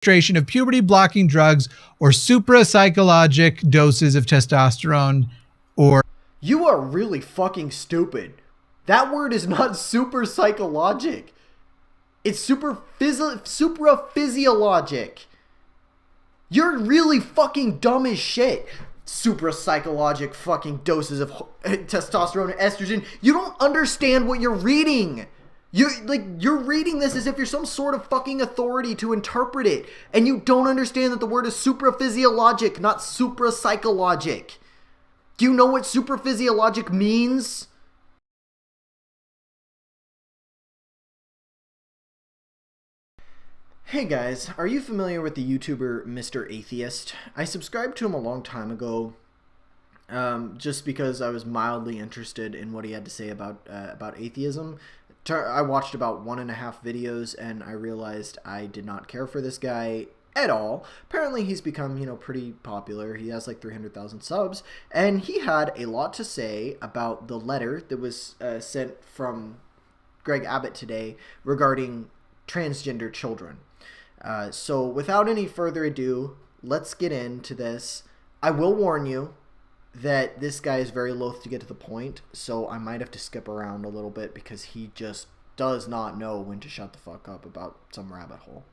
administration of puberty-blocking drugs or suprapsychologic doses of testosterone or... You are really fucking stupid. That word is not super psychologic. It's super physiologic. You're really fucking dumb as shit. Suprapsychologic fucking doses of testosterone and estrogen. You don't understand what you're reading. You're reading this as if you're some sort of fucking authority to interpret it. And you don't understand that the word is supraphysiologic, not suprapsychologic. Do you know what supraphysiologic means? Hey guys, are you familiar with the YouTuber Mr. Atheist? I subscribed to him a long time ago, just because I was mildly interested in what he had to say about atheism. I watched about 1.5 videos and I realized I did not care for this guy at all. Apparently he's become, pretty popular. He has like 300,000 subs, and he had a lot to say about the letter that was sent from Greg Abbott today regarding transgender children. So without any further ado, let's get into this. I will warn you that this guy is very loath to get to the point, so I might have to skip around a little bit because he just does not know when to shut the fuck up about some rabbit hole.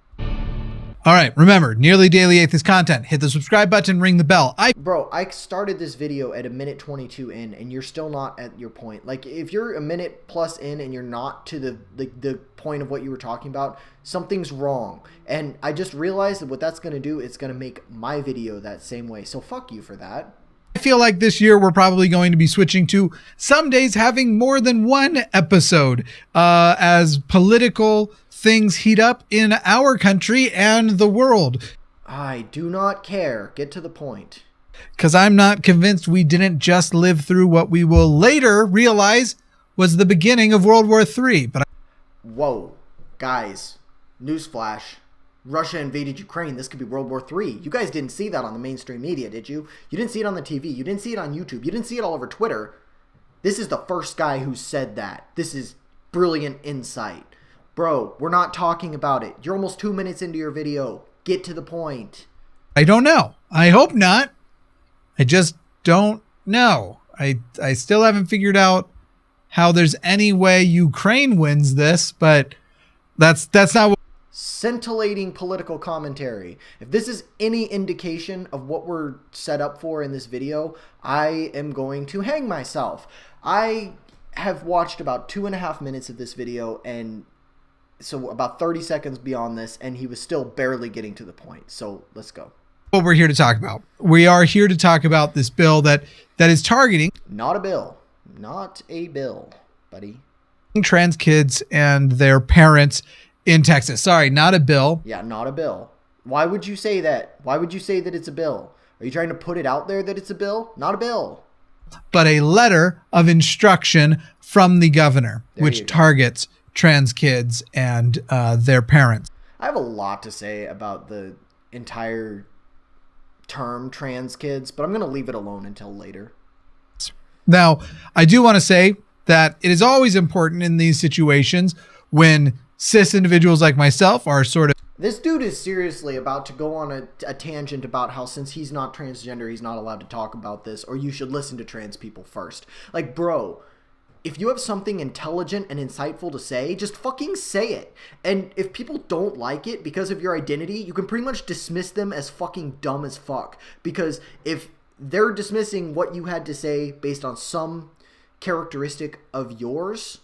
All right, remember, nearly daily atheist content. Hit the subscribe button, ring the bell. Bro, I started this video at 1:22 in, and you're still not at your point. Like, if you're a minute plus in and you're not to the point of what you were talking about, something's wrong. And I just realized that what that's going to do, it's going to make my video that same way. So fuck you for that. I feel like this year we're probably going to be switching to some days having more than one episode as political things heat up in our country and the world. I do not care. Get to the point. Because I'm not convinced we didn't just live through what we will later realize was the beginning of World War III. Whoa, guys, newsflash. Russia invaded Ukraine. This could be World War III. You guys didn't see that on the mainstream media, did you? You didn't see it on the TV. You didn't see it on YouTube. You didn't see it all over Twitter. This is the first guy who said that. This is brilliant insight. Bro, we're not talking about it. You're almost 2 minutes into your video. Get to the point. I don't know. I hope not. I just don't know. I still haven't figured out how there's any way Ukraine wins this, but that's not what... Scintillating political commentary. If this is any indication of what we're set up for in this video, I am going to hang myself. I have watched about 2.5 minutes of this video, and so about 30 seconds beyond this, and he was still barely getting to the point. So let's go. What we're here to talk about. We are here to talk about this bill that is targeting... Not a bill. Not a bill, buddy. ...trans kids and their parents in Texas. Sorry, not a bill. Yeah, not a bill. Why would you say that? Why would you say that it's a bill? Are you trying to put it out there that it's a bill? Not a bill. But a letter of instruction from the governor, which targets trans kids and their parents. I have a lot to say about the entire term trans kids, but I'm going to leave it alone until later. Now, I do want to say that it is always important in these situations when cis individuals like myself are sort of... This dude is seriously about to go on a tangent about how since he's not transgender, he's not allowed to talk about this, or you should listen to trans people first. Like, bro, if you have something intelligent and insightful to say, just fucking say it. And if people don't like it because of your identity, you can pretty much dismiss them as fucking dumb as fuck. Because if they're dismissing what you had to say based on some characteristic of yours,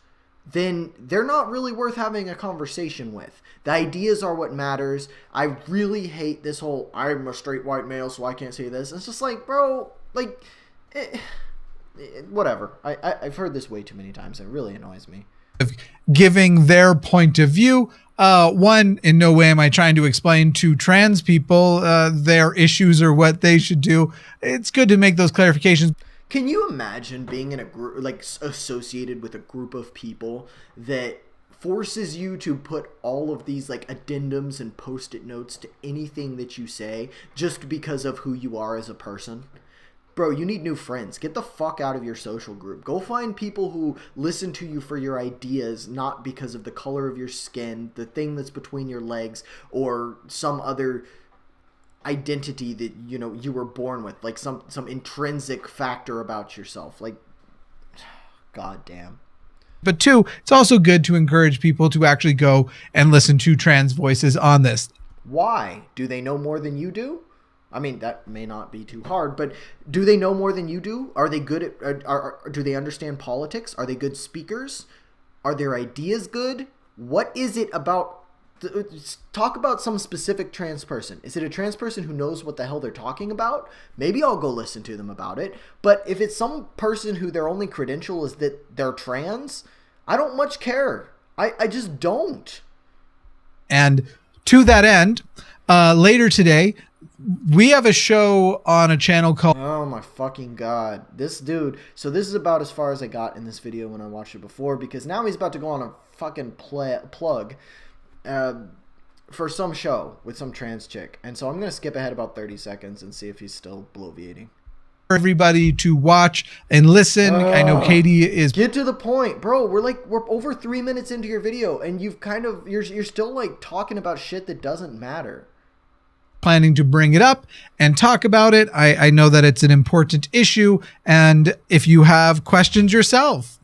then they're not really worth having a conversation with. The ideas are what matters. I really hate this whole, I'm a straight white male, so I can't say this. It's just like, bro, like, whatever. I've heard this way too many times. It really annoys me. Giving their point of view. One, in no way am I trying to explain to trans people their issues or what they should do. It's good to make those clarifications. Can you imagine being in a group, like associated with a group of people that forces you to put all of these like addendums and post-it notes to anything that you say just because of who you are as a person? bro, you need new friends. Get the fuck out of your social group. Go find people who listen to you for your ideas, not because of the color of your skin, the thing that's between your legs, or some other identity that, you know, you were born with, like some intrinsic factor about yourself. Like, god damn. But two, it's also good to encourage people to actually go and listen to trans voices on this. Why? Do they know more than you do? I mean, that may not be too hard, but do they know more than you do? Are they good at, do they understand politics? Are they good speakers? Are their ideas good? What is it about? Talk about some specific trans person. Is it a trans person who knows what the hell they're talking about? Maybe I'll go listen to them about it. But if it's some person who their only credential is that they're trans, I don't much care. I just don't. And to that end, later today, we have a show on a channel called... Oh my fucking god. This dude... So this is about as far as I got in this video when I watched it before, because now he's about to go on a fucking plug for some show with some trans chick. And so I'm going to skip ahead about 30 seconds and see if he's still bloviating. For everybody to watch and listen. I know Katie is... Get to the point. Bro, we're over 3 minutes into your video and you've kind of... You're still like talking about shit that doesn't matter. Planning to bring it up and talk about it. I know that it's an important issue, and if you have questions yourself,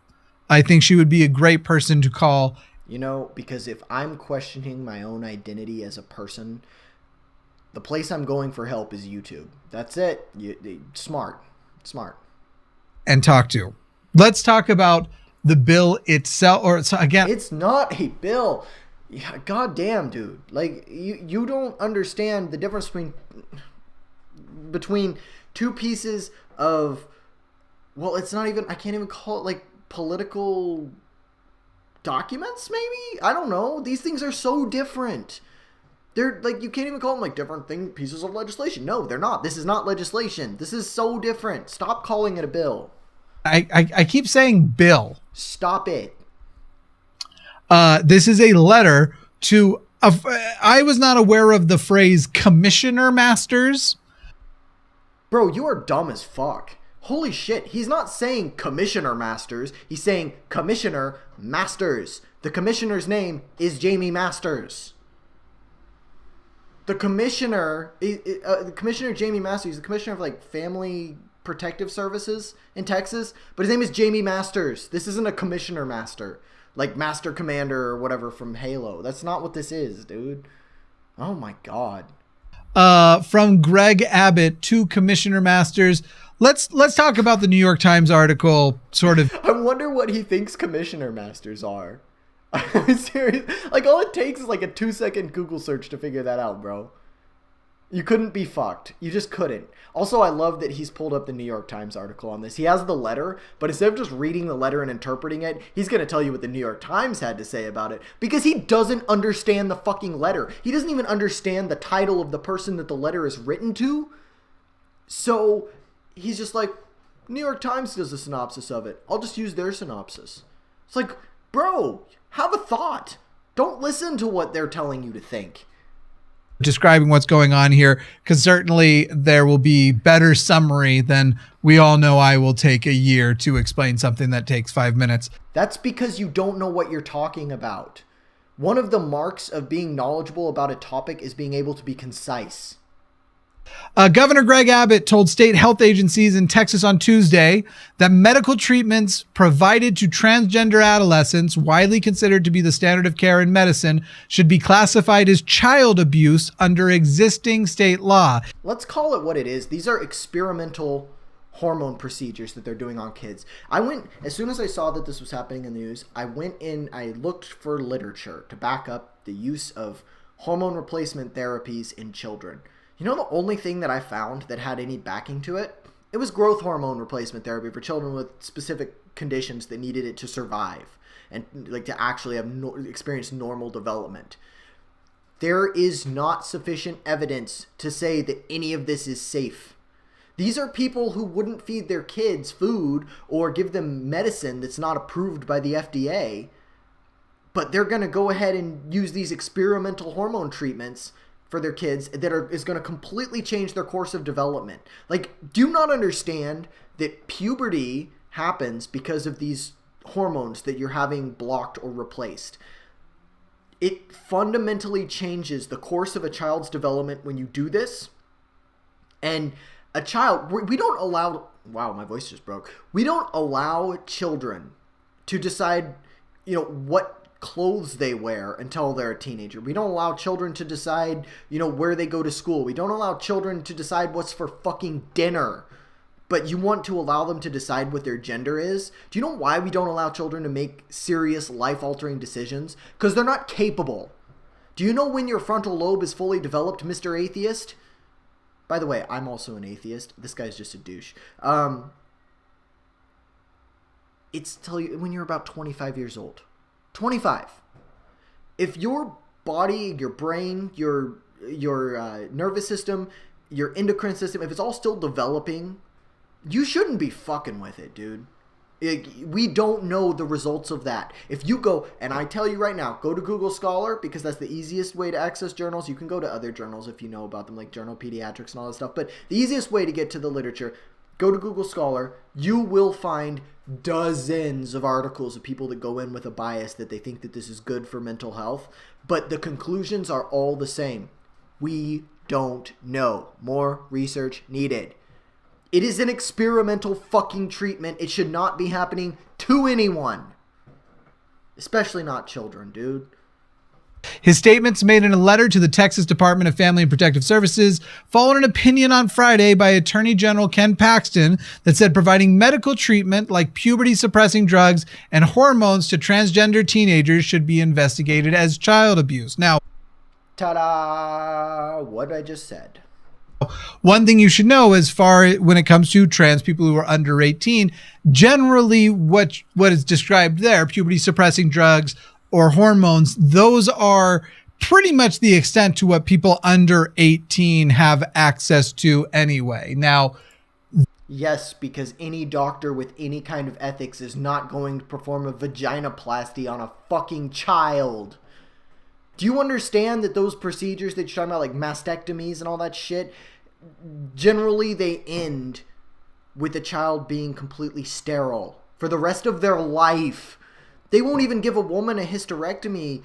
I think she would be a great person to call. You know, because if I'm questioning my own identity as a person, the place I'm going for help is YouTube. That's it. Smart. And talk to. Let's talk about the bill itself, or again, it's not a bill. Yeah, goddamn, dude. Like, you don't understand the difference between two pieces of, well, it's not even, I can't even call it like political documents, maybe? I don't know. These things are so different. They're like, you can't even call them like different pieces of legislation. No, they're not. This is not legislation. This is so different. Stop calling it a bill. I keep saying bill. Stop it. This is a letter to... I was not aware of the phrase Commissioner Masters. Bro, you are dumb as fuck. Holy shit. He's not saying Commissioner Masters. He's saying Commissioner Masters. The commissioner's name is Jamie Masters. The commissioner, Commissioner Jamie Masters, he's the commissioner of like Family Protective Services in Texas, but his name is Jamie Masters. This isn't a Commissioner Master. Like Master Commander or whatever from Halo. That's not what this is, dude. Oh my god. From Greg Abbott to Commissioner Masters. Let's talk about the New York Times article, sort of. I wonder what he thinks Commissioner Masters are. I'm serious. Like, all it takes is like a 2-second Google search to figure that out, bro. You couldn't be fucked. You just couldn't. Also, I love that he's pulled up the New York Times article on this. He has the letter, but instead of just reading the letter and interpreting it, he's going to tell you what the New York Times had to say about it, because he doesn't understand the fucking letter. He doesn't even understand the title of the person that the letter is written to. So he's just like, New York Times does a synopsis of it. I'll just use their synopsis. It's like, bro, have a thought. Don't listen to what they're telling you to think. Describing what's going on here, because certainly there will be better summary than we all know I will take a year to explain something that takes 5 minutes. That's because you don't know what you're talking about. One of the marks of being knowledgeable about a topic is being able to be concise. Governor Greg Abbott told state health agencies in Texas on Tuesday that medical treatments provided to transgender adolescents, widely considered to be the standard of care in medicine, should be classified as child abuse under existing state law. Let's call it what it is. These are experimental hormone procedures that they're doing on kids. As soon as I saw that this was happening in the news, I looked for literature to back up the use of hormone replacement therapies in children. You know, the only thing that I found that had any backing to it? It was growth hormone replacement therapy for children with specific conditions that needed it to survive and like to actually have experience normal development. There is not sufficient evidence to say that any of this is safe. These are people who wouldn't feed their kids food or give them medicine that's not approved by the FDA, but they're going to go ahead and use these experimental hormone treatments for their kids is going to completely change their course of development. Like, do you not understand that puberty happens because of these hormones that you're having blocked or replaced? It fundamentally changes the course of a child's development when you do this. And a child, we don't allow, wow, my voice just broke. We don't allow children to decide, what clothes they wear until they're a teenager. We don't allow children to decide, where they go to school. We don't allow children to decide what's for fucking dinner. But you want to allow them to decide what their gender is? Do you know why we don't allow children to make serious life-altering decisions? Because they're not capable. Do you know when your frontal lobe is fully developed, Mr. Atheist? By the way, I'm also an atheist. This guy's just a douche. It's when you're about 25 years old. 25. If your body, your brain, your nervous system, your endocrine system, if it's all still developing, you shouldn't be fucking with it, dude. We don't know the results of that. If you go, and I tell you right now, go to Google Scholar, because that's the easiest way to access journals. You can go to other journals if you know about them, like Journal of Pediatrics and all that stuff. But the easiest way to get to the literature, go to Google Scholar. You will find dozens of articles of people that go in with a bias that they think that this is good for mental health. But the conclusions are all the same. We don't know. More research needed. It is an experimental fucking treatment. It should not be happening to anyone. Especially not children, dude. His statements made in a letter to the Texas Department of Family and Protective Services followed an opinion on Friday by Attorney General Ken Paxton that said providing medical treatment like puberty-suppressing drugs and hormones to transgender teenagers should be investigated as child abuse. Now, ta-da! What I just said. One thing you should know when it comes to trans people who are under 18, generally what is described there, puberty-suppressing drugs or hormones, those are pretty much the extent to what people under 18 have access to anyway. Now, yes, because any doctor with any kind of ethics is not going to perform a vaginoplasty on a fucking child. Do you understand that those procedures that you're talking about, like mastectomies and all that shit, generally they end with the child being completely sterile for the rest of their life? They won't even give a woman a hysterectomy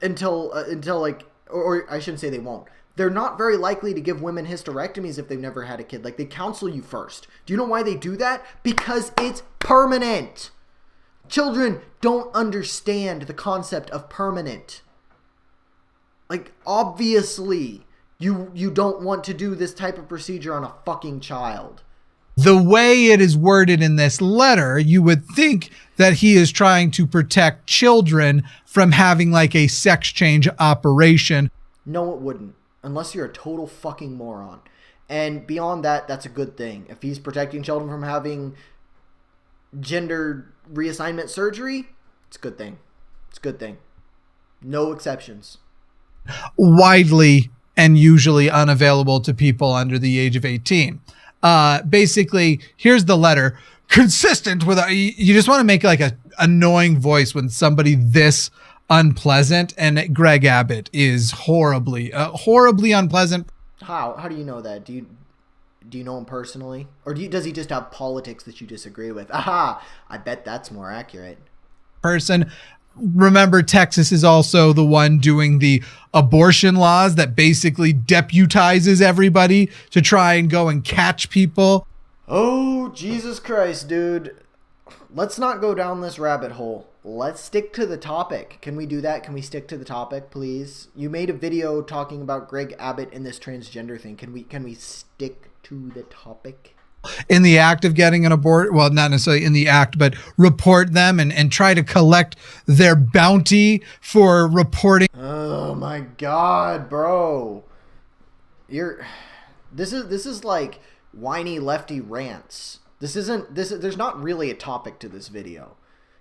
until like, or I shouldn't say they won't. They're not very likely to give women hysterectomies if they've never had a kid. Like, they counsel you first. Do you know why they do that? Because it's permanent. Children don't understand the concept of permanent. Like, obviously, you don't want to do this type of procedure on a fucking child. The way it is worded in this letter, you would think that he is trying to protect children from having like a sex change operation. No, it wouldn't. Unless you're a total fucking moron. And beyond that, that's a good thing. If he's protecting children from having gender reassignment surgery, it's a good thing. It's a good thing. No exceptions. Widely and usually unavailable to people under the age of 18. Basically, here's the letter. Consistent with, you just want to make like a annoying voice when somebody this unpleasant, and Greg Abbott is horribly unpleasant. How do you know that? Do you know him personally, or does he just have politics that you disagree with? Aha! I bet that's more accurate. Person. Remember, Texas is also the one doing the abortion laws that basically deputizes everybody to try and go and catch people. Oh, Jesus Christ, dude. Let's not go down this rabbit hole. Let's stick to the topic. Can we do that? Can we stick to the topic, please? You made a video talking about Greg Abbott and this transgender thing. Can we stick to the topic? In the act of getting an abort, well, not necessarily in the act, but report them and try to collect their bounty for reporting. Oh my God, bro. This is like whiny lefty rants. There's not really a topic to this video.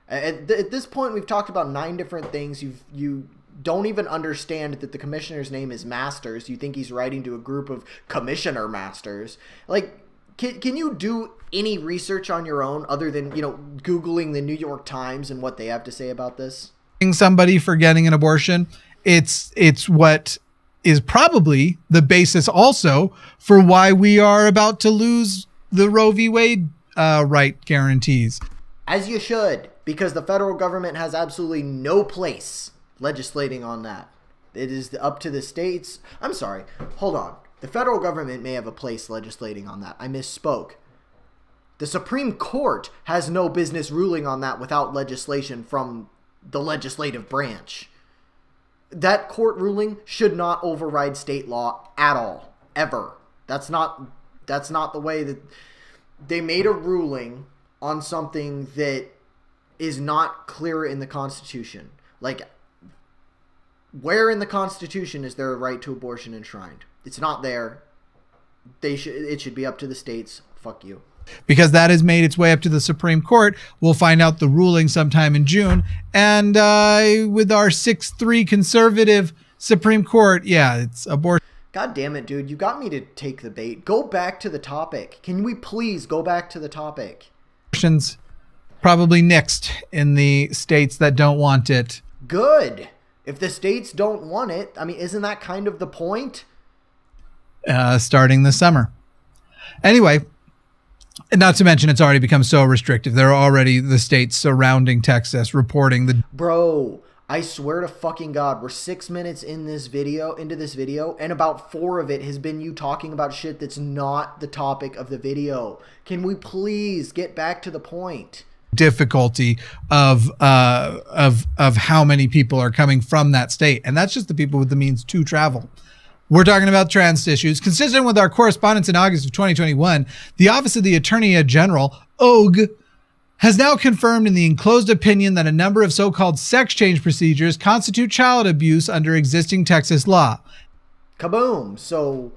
At this point, we've talked about 9 different things. You don't even understand that the commissioner's name is Masters. You think he's writing to a group of commissioner masters. Like, can you do any research on your own other than, Googling the New York Times and what they have to say about this? Somebody for getting an abortion, it's what is probably the basis also for why we are about to lose the Roe v. Wade right guarantees. As you should, because the federal government has absolutely no place legislating on that. It is up to the states. I'm sorry. Hold on. The federal government may have a place legislating on that. I misspoke. The Supreme Court has no business ruling on that without legislation from the legislative branch. That court ruling should not override state law at all, ever. That's not the way that they made a ruling on something that is not clear in the Constitution. Like, where in the Constitution is there a right to abortion enshrined? It's not there. It should be up to the states. Fuck you. Because that has made its way up to the Supreme Court. We'll find out the ruling sometime in June. And with our 6-3 conservative Supreme Court, yeah, it's abortion. God damn it, dude. You got me to take the bait. Go back to the topic. Can we please go back to the topic? Abortion's probably next in the states that don't want it. Good. If the states don't want it, I mean, isn't that kind of the point? Starting this summer. Anyway, not to mention it's already become so restrictive. There are already the states surrounding Texas reporting the... Bro, I swear to fucking God, we're 6 minutes into this video, and about 4 of it has been you talking about shit that's not the topic of the video. Can we please get back to the point? Difficulty of how many people are coming from that state. And that's just the people with the means to travel. We're talking about trans issues. Consistent with our correspondence in August of 2021, the Office of the Attorney General, OG, has now confirmed in the enclosed opinion that a number of so-called sex change procedures constitute child abuse under existing Texas law. Kaboom. So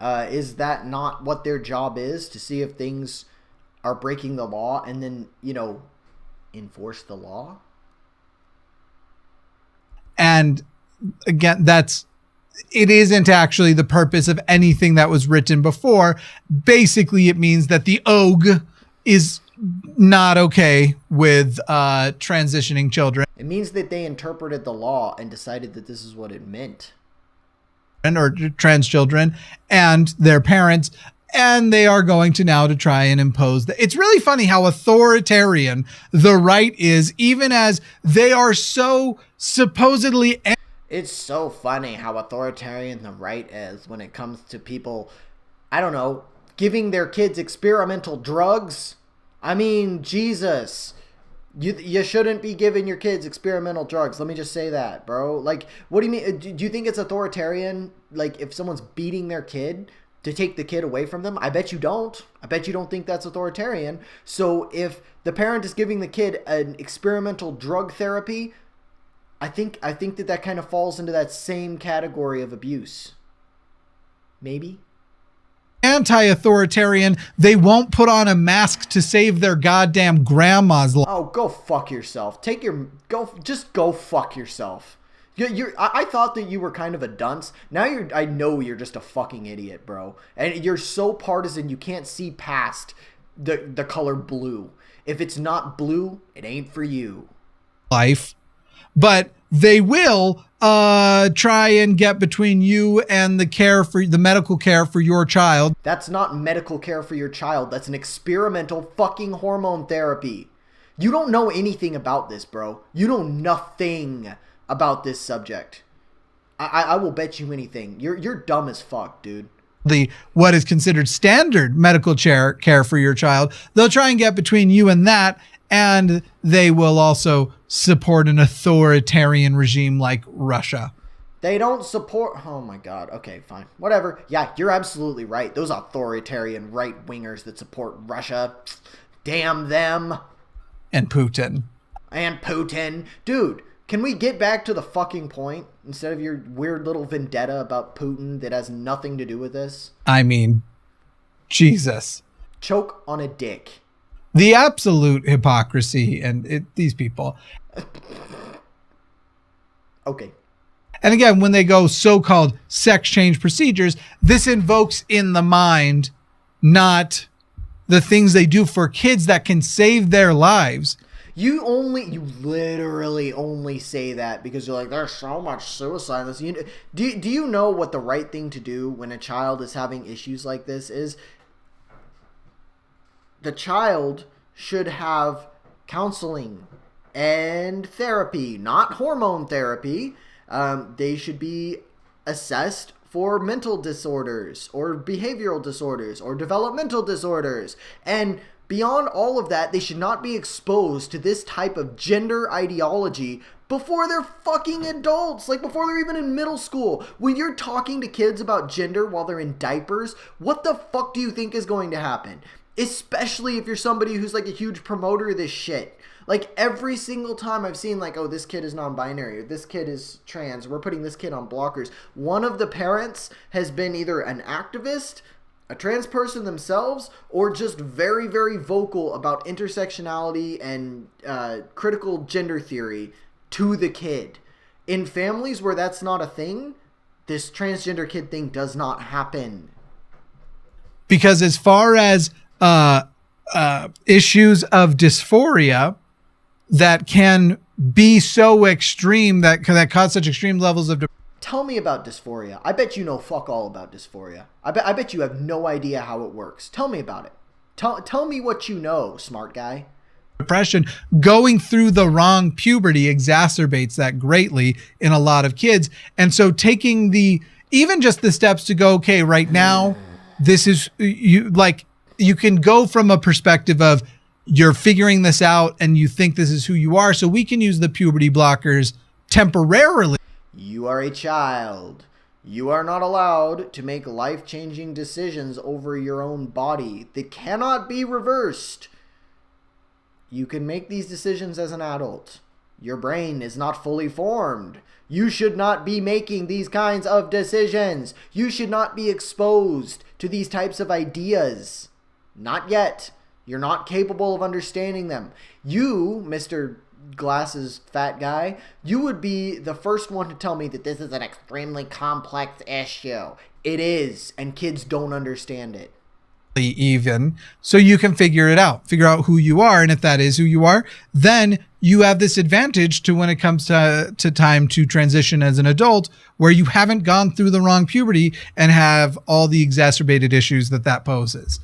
is that not what their job is? To see if things are breaking the law and then, enforce the law? And again, it isn't actually the purpose of anything that was written before. Basically, it means that the OG is not okay with transitioning children. It means that they interpreted the law and decided that this is what it meant. Or trans children and their parents, and they are going to now to try and impose that. It's really funny how authoritarian the right is, even as they are so supposedly... It's so funny how authoritarian the right is when it comes to people, I don't know, giving their kids experimental drugs. I mean, Jesus, you shouldn't be giving your kids experimental drugs. Let me just say that, bro. Like, what do you mean? Do you think it's authoritarian, like, if someone's beating their kid to take the kid away from them? I bet you don't. I bet you don't think that's authoritarian. So if the parent is giving the kid an experimental drug therapy, I think that kind of falls into that same category of abuse. Maybe. Anti-authoritarian, they won't put on a mask to save their goddamn grandma's life. Oh, go fuck yourself. Just go fuck yourself. I thought that you were kind of a dunce. Now I know you're just a fucking idiot, bro. And you're so partisan you can't see past the color blue. If it's not blue, it ain't for you. But they will try and get between you and the medical care for your child. That's not medical care for your child. That's an experimental fucking hormone therapy. You don't know anything about this, bro. You know nothing about this subject. I will bet you anything. You're dumb as fuck, dude. What is considered standard medical care for your child, they'll try and get between you and that. And they will also support an authoritarian regime like Russia. They don't support... Oh my God. Okay, fine. Whatever. Yeah, you're absolutely right. Those authoritarian right-wingers that support Russia. Damn them. And Putin. Dude, can we get back to the fucking point instead of your weird little vendetta about Putin that has nothing to do with this? I mean, Jesus. Choke on a dick. The absolute hypocrisy and these people. Okay. And again, when they go so-called sex change procedures, this invokes in the mind not the things they do for kids that can save their lives. You literally only say that because you're like, there's so much suicide. Do you know what the right thing to do when a child is having issues like this is? The child should have counseling and therapy, not hormone therapy. They should be assessed for mental disorders or behavioral disorders or developmental disorders. And beyond all of that, they should not be exposed to this type of gender ideology before they're fucking adults, like before they're even in middle school. When you're talking to kids about gender while they're in diapers, what the fuck do you think is going to happen? Especially if you're somebody who's like a huge promoter of this shit. Like every single time I've seen like, oh, this kid is non-binary, or this kid is trans, we're putting this kid on blockers. One of the parents has been either an activist, a trans person themselves, or just very, very vocal about intersectionality and critical gender theory to the kid. In families where that's not a thing, this transgender kid thing does not happen. Because as far as issues of dysphoria that can be so extreme that cause such extreme levels of Tell me about dysphoria. I bet you know fuck all about dysphoria. I bet you have no idea how it works. Tell me about it. Tell me what you know, smart guy. Depression. Going through the wrong puberty exacerbates that greatly in a lot of kids. And so taking even just the steps to go, okay, right now, this is you can go from a perspective of you're figuring this out and you think this is who you are. So we can use the puberty blockers temporarily. You are a child. You are not allowed to make life-changing decisions over your own body. They cannot be reversed. You can make these decisions as an adult. Your brain is not fully formed. You should not be making these kinds of decisions. You should not be exposed to these types of ideas. Not yet. You're not capable of understanding them. You, Mr. Glasses fat guy, you would be the first one to tell me that this is an extremely complex issue. It is, and kids don't understand it. Even so you can figure out who you are, and if that is who you are, then you have this advantage to when it comes to time to transition as an adult, where you haven't gone through the wrong puberty and have all the exacerbated issues that poses.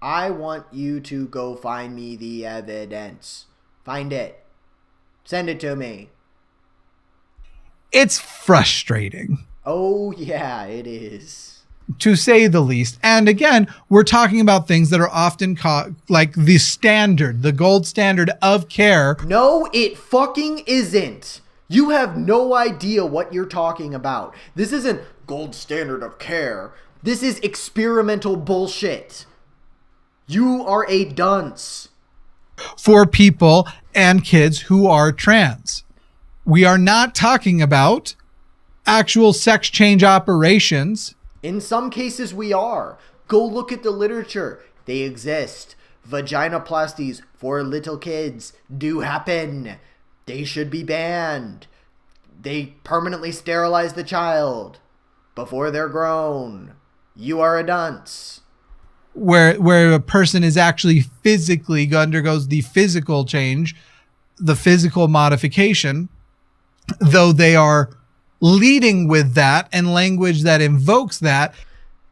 I want you to go find me the evidence. Find it. Send it to me. It's frustrating. Oh yeah, it is. To say the least. And again, we're talking about things that are often like the standard, the gold standard of care. No, it fucking isn't. You have no idea what you're talking about. This isn't gold standard of care. This is experimental bullshit. You are a dunce. For people and kids who are trans. We are not talking about actual sex change operations. In some cases we are. Go look at the literature. They exist. Vaginoplasties for little kids do happen. They should be banned. They permanently sterilize the child before they're grown. You are a dunce. Where a person is actually physically undergoes the physical change, the physical modification, though they are leading with that and language that invokes that.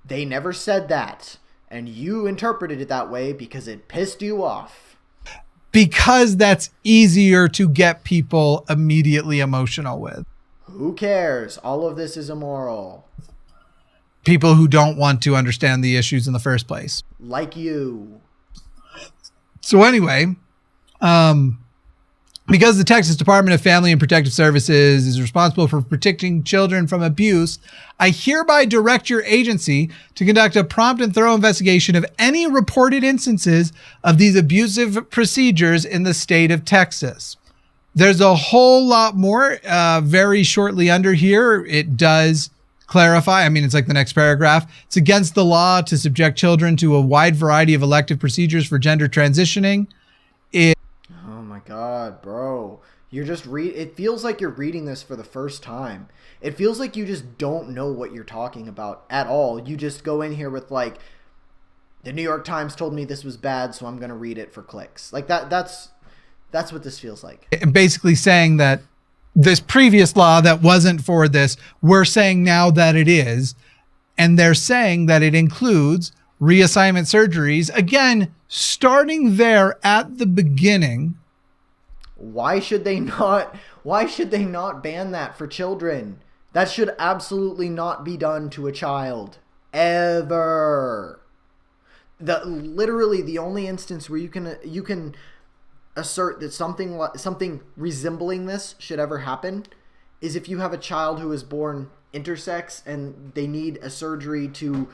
They never said that, and you interpreted it that way because it pissed you off. Because that's easier to get people immediately emotional with. Who cares? All of this is immoral. People who don't want to understand the issues in the first place. Like you. So anyway, because the Texas Department of Family and Protective Services is responsible for protecting children from abuse, I hereby direct your agency to conduct a prompt and thorough investigation of any reported instances of these abusive procedures in the state of Texas. There's a whole lot more very shortly under here. It does clarify. I mean, it's like the next paragraph. It's against the law to subject children to a wide variety of elective procedures for gender transitioning. Oh my God, bro. You're just it feels like you're reading this for the first time. It feels like you just don't know what you're talking about at all. You just go in here with like, the New York Times told me this was bad, so I'm going to read it for clicks. Like that's That's what this feels like. Basically saying that this previous law that wasn't for this, we're saying now that it is. And they're saying that it includes reassignment surgeries. Again, starting there at the beginning. Why should they not ban that for children? That should absolutely not be done to a child. Ever. Literally the only instance where you can assert that something resembling this should ever happen is if you have a child who is born intersex and they need a surgery to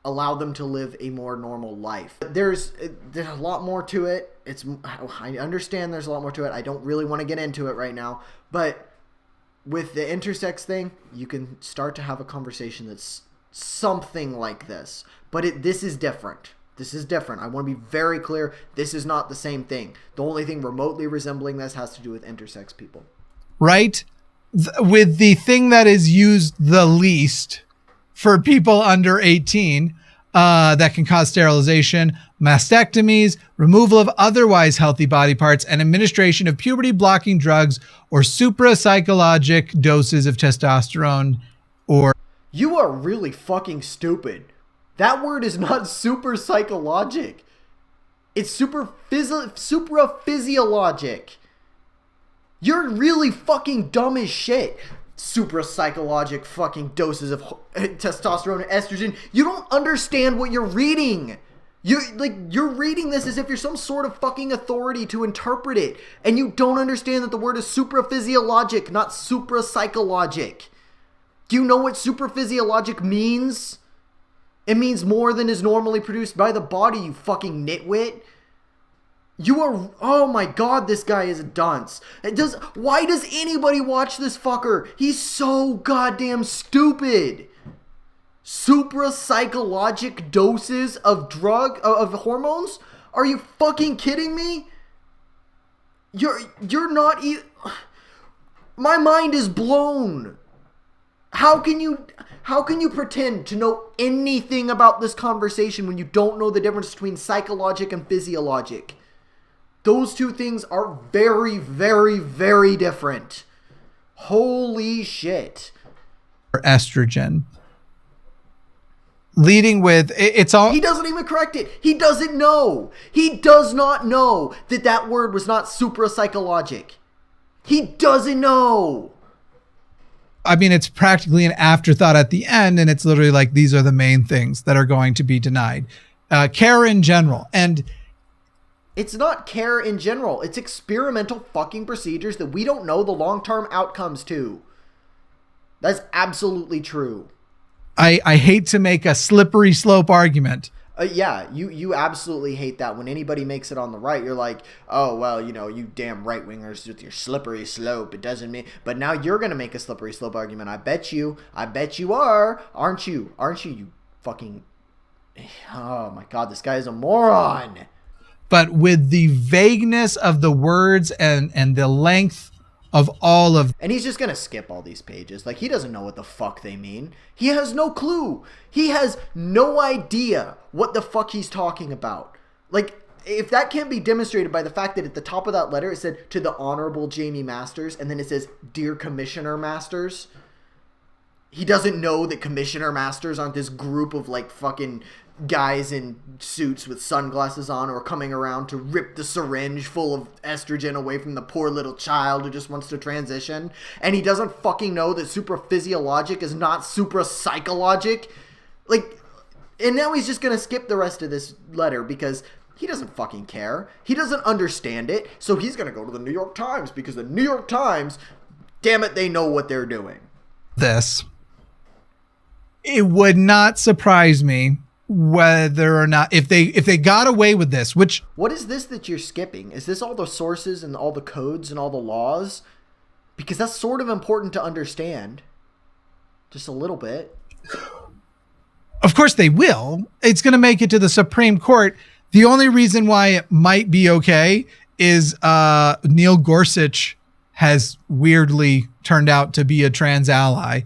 allow them to live a more normal life. There's a lot more to it. I understand there's a lot more to it. I don't really want to get into it right now, but with the intersex thing, you can start to have a conversation that's something like this. But this is different. This is different. I want to be very clear. This is not the same thing. The only thing remotely resembling this has to do with intersex people. Right? With the thing that is used the least for people under 18 that can cause sterilization, mastectomies, removal of otherwise healthy body parts, and administration of puberty-blocking drugs or suprapsychologic doses of testosterone or... You are really fucking stupid. That word is not super psychologic. It's super physiologic. You're really fucking dumb as shit. Super psychologic fucking doses of testosterone and estrogen. You don't understand what you're reading. You're reading this as if you're some sort of fucking authority to interpret it, and you don't understand that the word is supraphysiologic, not suprapsychologic. Do you know what supraphysiologic means? It means more than is normally produced by the body, you fucking nitwit. Oh my god, this guy is a dunce. Why does anybody watch this fucker? He's so goddamn stupid. Suprapsychologic doses of of hormones? Are you fucking kidding me? You're not even... My mind is blown. How can you pretend to know anything about this conversation when you don't know the difference between psychologic and physiologic? Those two things are very, very, very different. Holy shit. Estrogen. Leading with, it's all... He doesn't even correct it. He doesn't know. He does not know that word was not suprapsychologic. He doesn't know. I mean, it's practically an afterthought at the end, and it's literally like, these are the main things that are going to be denied. Care in general. And it's not care in general. It's experimental fucking procedures that we don't know the long-term outcomes to. That's absolutely true. I hate to make a slippery slope argument. Yeah, you absolutely hate that. When anybody makes it on the right, you're like, oh, well, you damn right-wingers with your slippery slope. It doesn't mean... But now you're going to make a slippery slope argument. I bet you are. Aren't you? You fucking... Oh, my God, this guy is a moron. But with the vagueness of the words and the length of all of... And he's just going to skip all these pages. Like, he doesn't know what the fuck they mean. He has no clue. He has no idea what the fuck he's talking about. Like, if that can't be demonstrated by the fact that at the top of that letter it said, to the Honorable Jamie Masters, and then it says, Dear Commissioner Masters. He doesn't know that Commissioner Masters aren't this group of, like, fucking guys in suits with sunglasses on who are coming around to rip the syringe full of estrogen away from the poor little child who just wants to transition. And he doesn't fucking know that supraphysiologic is not suprapsychologic. Like, and now he's just going to skip the rest of this letter because he doesn't fucking care. He doesn't understand it. So he's going to go to the New York Times because the New York Times, damn it, they know what they're doing. It would not surprise me whether or not if they got away with this, which... What is this that you're skipping? Is this all the sources and all the codes and all the laws? Because that's sort of important to understand. Just a little bit. Of course they will. It's going to make it to the Supreme Court. The only reason why it might be okay is Neil Gorsuch has weirdly turned out to be a trans ally.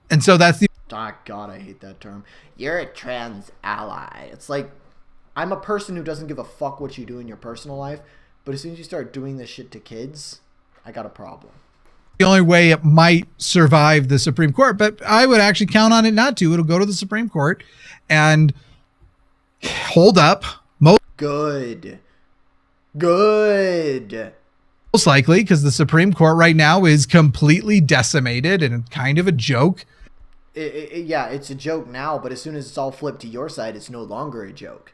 And so that's the... Oh, God, I hate that term. You're a trans ally. It's like, I'm a person who doesn't give a fuck what you do in your personal life, But as soon as you start doing this shit to kids, I got a problem. The only way it might survive the Supreme Court, but I would actually count on it not to. It'll go to the Supreme Court and hold up. Good. Most likely, because the Supreme Court right now is completely decimated and kind of a joke. Yeah, it's a joke now, but as soon as it's all flipped to your side, it's no longer a joke.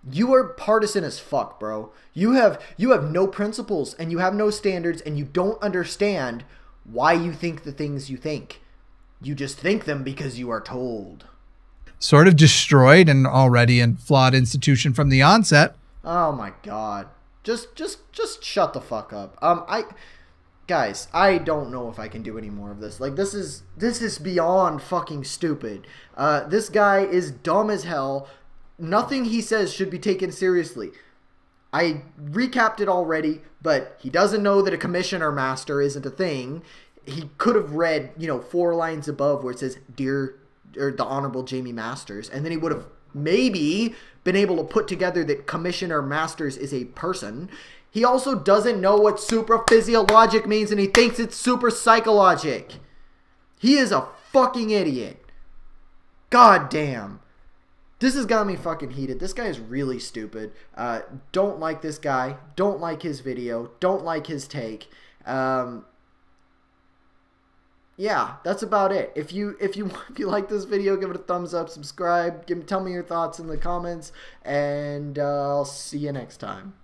You are partisan as fuck, bro. You have no principles, and you have no standards, and you don't understand why you think the things you think. You just think them because you are told. Sort of destroyed an already and flawed institution from the onset. Oh my god. Just shut the fuck up. Guys, I don't know if I can do any more of this. Like, this is beyond fucking stupid. This guy is dumb as hell. Nothing he says should be taken seriously. I recapped it already, but he doesn't know that a commissioner master isn't a thing. He could have read, 4 lines above where it says, Dear, or the Honorable Jamie Masters, and then he would have maybe been able to put together that Commissioner Masters is a person. He also doesn't know what supraphysiologic means, and he thinks it's super psychologic. He is a fucking idiot. God damn. This has got me fucking heated. This guy is really stupid. Don't like this guy. Don't like his video. Don't like his take. Yeah, that's about it. If you like this video, give it a thumbs up, subscribe, tell me your thoughts in the comments, and I'll see you next time.